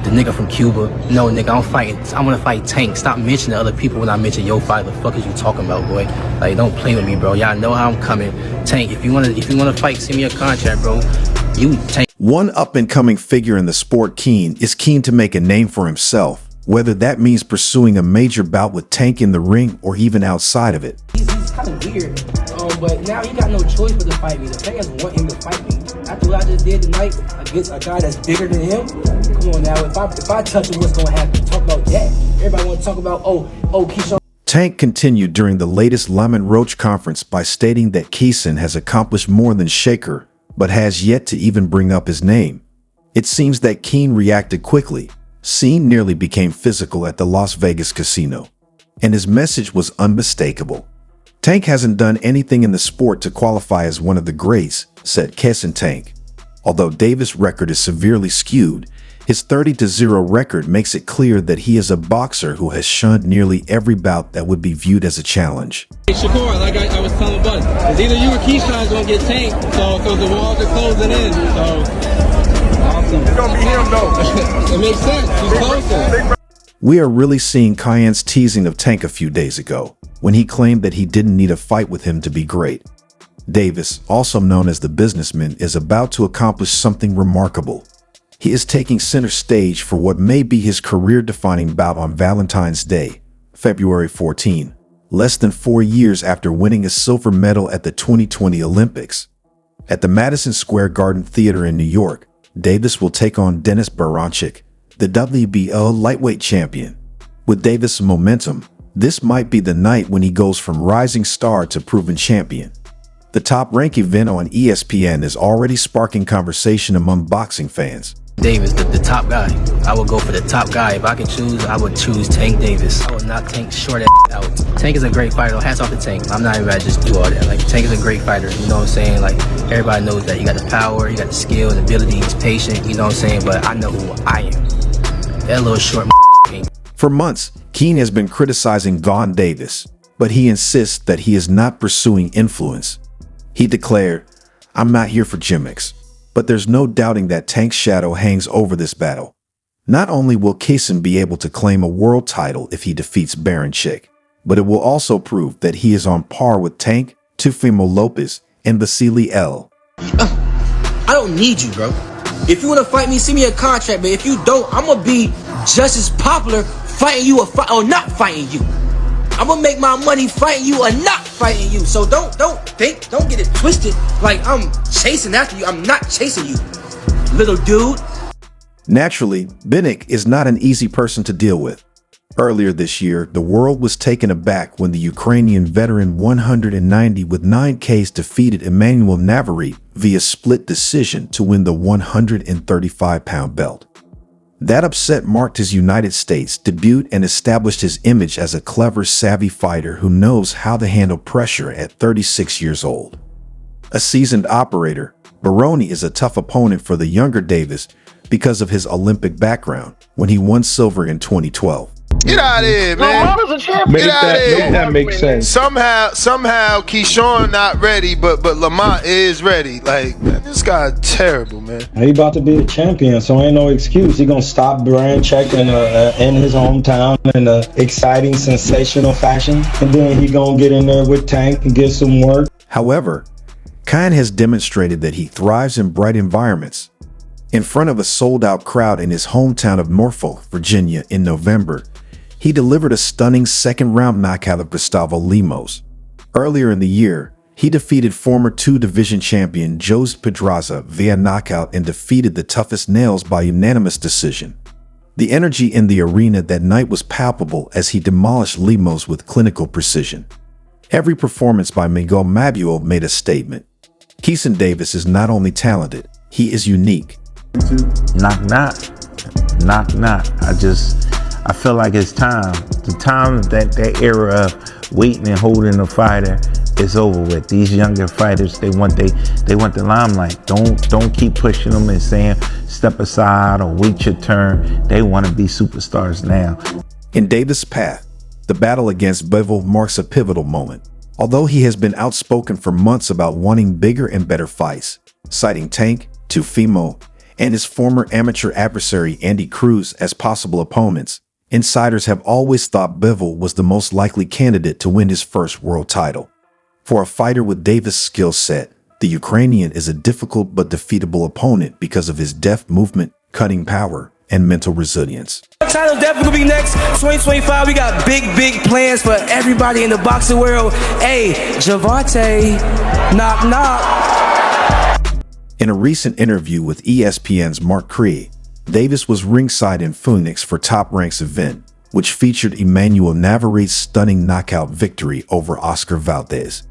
the nigga from Cuba. No, nigga, I want to fight Tank. Stop mentioning other people when I mention your fight. The fuck is you talking about, boy? Like, don't play with me, bro. Y'all know how I'm coming. Tank, if you wanna fight, send me a contract, bro. You Tank. One up-and-coming figure in the sport, Keen, is keen to make a name for himself, whether that means pursuing a major bout with Tank in the ring or even outside of it. He's kind of weird, but now he got no choice but to fight me. The Tank doesn't want him to fight me. After what I just did tonight against a guy that's bigger than him, come on now. If I touch him, what's gonna happen? Talk about that. Everybody want to talk about Keyshawn. Tank continued during the latest Lemon Roach conference by stating that Keyshawn has accomplished more than Shaker, but has yet to even bring up his name. It seems that Keen reacted quickly. Scene nearly became physical at the Las Vegas casino, and his message was unmistakable. Tank hasn't done anything in the sport to qualify as one of the greats, said Keyshawn Tank. Although Davis' record is severely skewed, his 30-0 record makes it clear that he is a boxer who has shunned nearly every bout that would be viewed as a challenge. Hey Shakur, like I was telling Buddy, it's either you or Keyshawn's gonna get tanked, so the walls are closing in, so awesome. It's gonna be him though. It makes sense, he's closer. We are really seeing Cayenne's teasing of Tank a few days ago, when he claimed that he didn't need a fight with him to be great. Davis, also known as the businessman, is about to accomplish something remarkable. He is taking center stage for what may be his career-defining bout on Valentine's Day, February 14, less than 4 years after winning a silver medal at the 2020 Olympics. At the Madison Square Garden Theater in New York, Davis will take on Denis Baranchyk, the WBO lightweight champion. With Davis' momentum, this might be the night when he goes from rising star to proven champion. The top-ranked event on ESPN is already sparking conversation among boxing fans. Davis, the top guy. I would go for the top guy. If I could choose, I would choose Tank Davis. I would not Tank short out. Tank is a great fighter. Hats off to Tank. I'm not even about to just do all that. Like, Tank is a great fighter. You know what I'm saying? Like, everybody knows that. You got the power, you got the skill and ability. He's patient. You know what I'm saying? But I know who I am. That little short For months, Keen has been criticizing Von Davis, but he insists that he is not pursuing influence. He declared, "I'm not here for gimmicks." But there's no doubting that Tank's shadow hangs over this battle. Not only will Keyshawn be able to claim a world title if he defeats Baranchyk, but it will also prove that he is on par with Tank, Teofimo Lopez, and Vasily L. I don't need you, bro. If you want to fight me, send me a contract, but if you don't, I'm going to be just as popular fighting you or not fighting you. I'm gonna make my money fighting you or not fighting you. So don't get it twisted like I'm chasing after you. I'm not chasing you, little dude. Naturally, Binik is not an easy person to deal with. Earlier this year, the world was taken aback when the Ukrainian veteran 190 with 9 Ks defeated Emmanuel Navarrete via split decision to win the 135-pound belt. That upset marked his United States debut and established his image as a clever, savvy fighter who knows how to handle pressure at 36 years old. A seasoned operator, Baroni is a tough opponent for the younger Davis because of his Olympic background when he won silver in 2012. Get out of here, man. Get out of here. That makes sense. Somehow Keyshawn not ready, but Lamont is ready. Like, man, this guy terrible, man. He about to be a champion, so ain't no excuse. He gonna stop Baranchyk in his hometown in an exciting, sensational fashion, and then he gonna get in there with Tank and get some work. However, Kine has demonstrated that he thrives in bright environments. In front of a sold-out crowd in his hometown of Norfolk, Virginia in November, he delivered a stunning second-round knockout of Gustavo Lemos. Earlier in the year, he defeated former 2-division champion Jose Pedraza via knockout and defeated the toughest nails by unanimous decision. The energy in the arena that night was palpable as he demolished Lemos with clinical precision. Every performance by Miguel Mabuo made a statement. Keyshawn Davis is not only talented, he is unique. Knock, knock. I feel like it's time. The time that era of waiting and holding the fighter is over with. These younger fighters, they want the limelight. Don't keep pushing them and saying step aside or wait your turn. They want to be superstars now. In Davis' path, the battle against Bivol marks a pivotal moment. Although he has been outspoken for months about wanting bigger and better fights, citing Tank, Teofimo, and his former amateur adversary Andy Cruz as possible opponents, insiders have always thought Bivol was the most likely candidate to win his first world title. For a fighter with Davis' skill set, the Ukrainian is a difficult but defeatable opponent because of his deft movement, cutting power, and mental resilience. Title definitely gonna be next 2025. We got big plans for everybody in the boxing world. Hey, Gervonta, knock knock. In a recent interview with ESPN's Mark Cree, Davis was ringside in Phoenix for Top Rank's event, which featured Emmanuel Navarrete's stunning knockout victory over Oscar Valdez.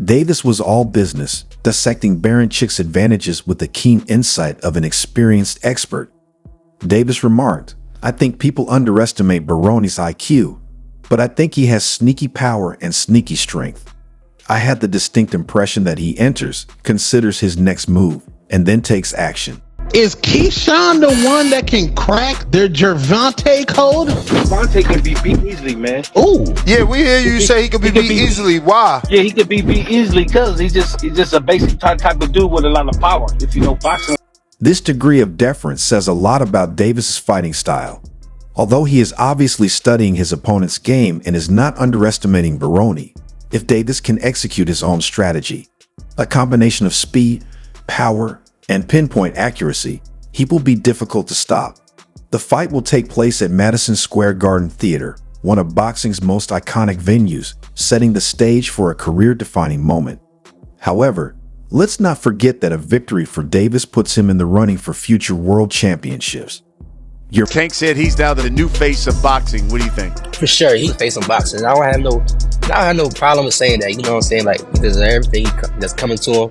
Davis was all business, dissecting Baranchyc's advantages with the keen insight of an experienced expert. Davis remarked, "I think people underestimate Baroni's IQ, but I think he has sneaky power and sneaky strength. I had the distinct impression that he enters, considers his next move, and then takes action." Is Keyshawn the one that can crack their Gervonta code? Gervonta can be beat easily, man. Ooh. Yeah, we hear you say he could be beat easily. Why? Yeah, he could be beat easily because he's just a basic type of dude with a lot of power. If you know boxing. This degree of deference says a lot about Davis's fighting style. Although he is obviously studying his opponent's game and is not underestimating Baroni, if Davis can execute his own strategy, a combination of speed, power, and pinpoint accuracy, he will be difficult to stop. The fight will take place at Madison Square Garden Theater, one of boxing's most iconic venues, setting the stage for a career-defining moment. However, let's not forget that a victory for Davis puts him in the running for future world championships. Tank said he's now the new face of boxing. What do you think? For sure, he's facing boxing. I don't have no problem with saying that. You know what I'm saying? Like, he deserves everything that's coming to him.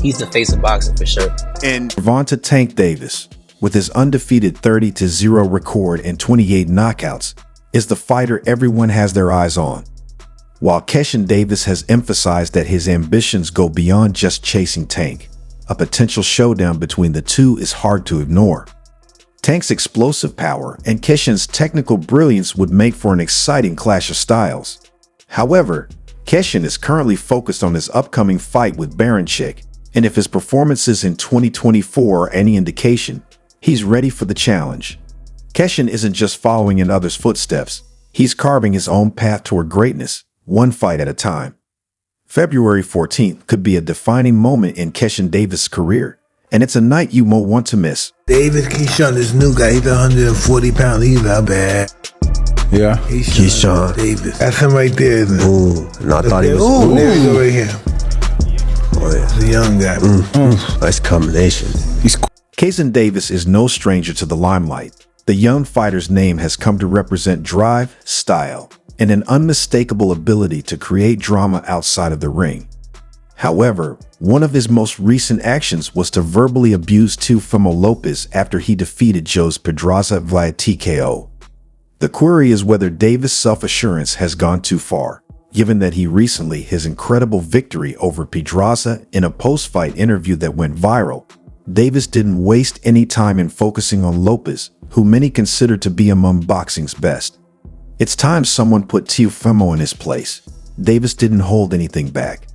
He's the face of boxing for sure. And Gervonta Tank Davis, with his undefeated 30-0 record and 28 knockouts, is the fighter everyone has their eyes on. While Keyshawn Davis has emphasized that his ambitions go beyond just chasing Tank, a potential showdown between the two is hard to ignore. Tank's explosive power and Keyshawn's technical brilliance would make for an exciting clash of styles. However, Keyshawn is currently focused on his upcoming fight with Baranchyc, and if his performances in 2024 are any indication, he's ready for the challenge. Keyshawn isn't just following in others' footsteps, he's carving his own path toward greatness, one fight at a time. February 14th could be a defining moment in Keyshawn Davis' career, and it's a night you won't want to miss. David Keyshawn, this new guy, he's 140 pounds, he's not bad. Yeah. Keyshawn Davis. That's him right there, isn't it? Ooh, no, I thought he was. Ooh, there we go right here. Oh, yeah. He's a young guy. Nice combination. Keyshawn Davis is no stranger to the limelight. The young fighter's name has come to represent drive, style, and an unmistakable ability to create drama outside of the ring. However, one of his most recent actions was to verbally abuse Teofimo Lopez after he defeated Jose Pedraza via TKO. The query is whether Davis' self-assurance has gone too far, given that his incredible victory over Pedraza in a post-fight interview that went viral. Davis didn't waste any time in focusing on Lopez, who many consider to be among boxing's best. It's time someone put Teofimo in his place. Davis didn't hold anything back.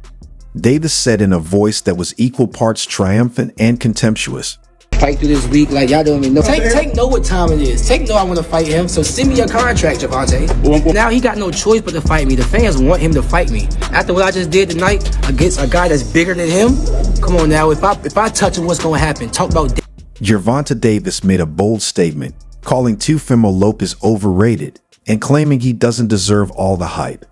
Davis said in a voice that was equal parts triumphant and contemptuous, Fight through this week like y'all don't even know. Tank know what time it is. Tank know I want to fight him, so send me your contract, Gervonta. Now he got no choice but to fight me. The fans want him to fight me. After what I just did tonight against a guy that's bigger than him, come on now, if I touch him, what's gonna happen? Talk about Gervonta Davis made a bold statement, calling Teofimo Lopez overrated and claiming he doesn't deserve all the hype.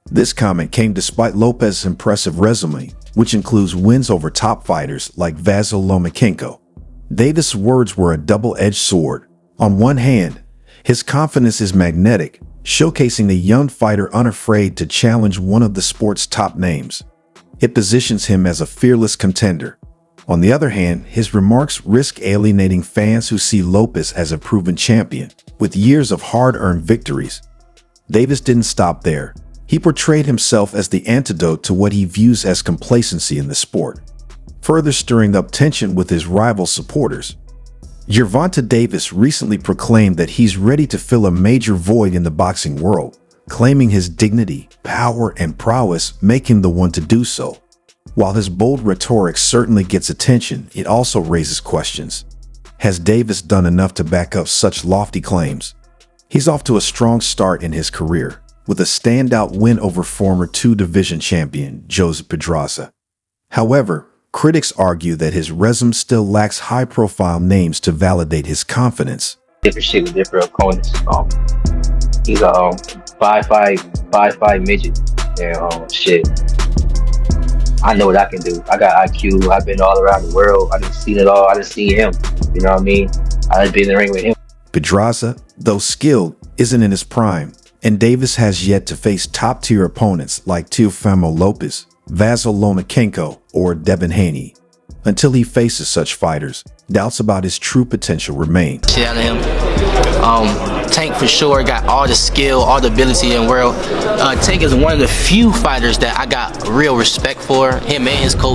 This comment came despite Lopez's impressive resume, which includes wins over top fighters like Vasyl Lomachenko. Davis' words were a double-edged sword. On one hand, his confidence is magnetic, showcasing a young fighter unafraid to challenge one of the sport's top names. It positions him as a fearless contender. On the other hand, his remarks risk alienating fans who see Lopez as a proven champion, with years of hard-earned victories. Davis didn't stop there. He portrayed himself as the antidote to what he views as complacency in the sport, further stirring up tension with his rival supporters. Gervonta Davis recently proclaimed that he's ready to fill a major void in the boxing world, claiming his dignity, power, and prowess make him the one to do so. While his bold rhetoric certainly gets attention, it also raises questions. Has Davis done enough to back up such lofty claims? He's off to a strong start in his career, with a standout win over former 2-division champion Joseph Pedraza. However, critics argue that his resume still lacks high-profile names to validate his confidence. Different shit with different opponents. He's a 5'5" midget. And shit. I know what I can do. I got IQ. I've been all around the world. I done seen it all. I done seen him. You know what I mean? I done been in the ring with him. Pedraza, though skilled, isn't in his prime, and Davis has yet to face top-tier opponents like Teofimo Lopez, Vasyl Lomachenko, or Devin Haney. Until he faces such fighters, doubts about his true potential remain. Shit out of him. Tank for sure got all the skill, all the ability in the world. Tank is one of the few fighters that I got real respect for, him and his coach.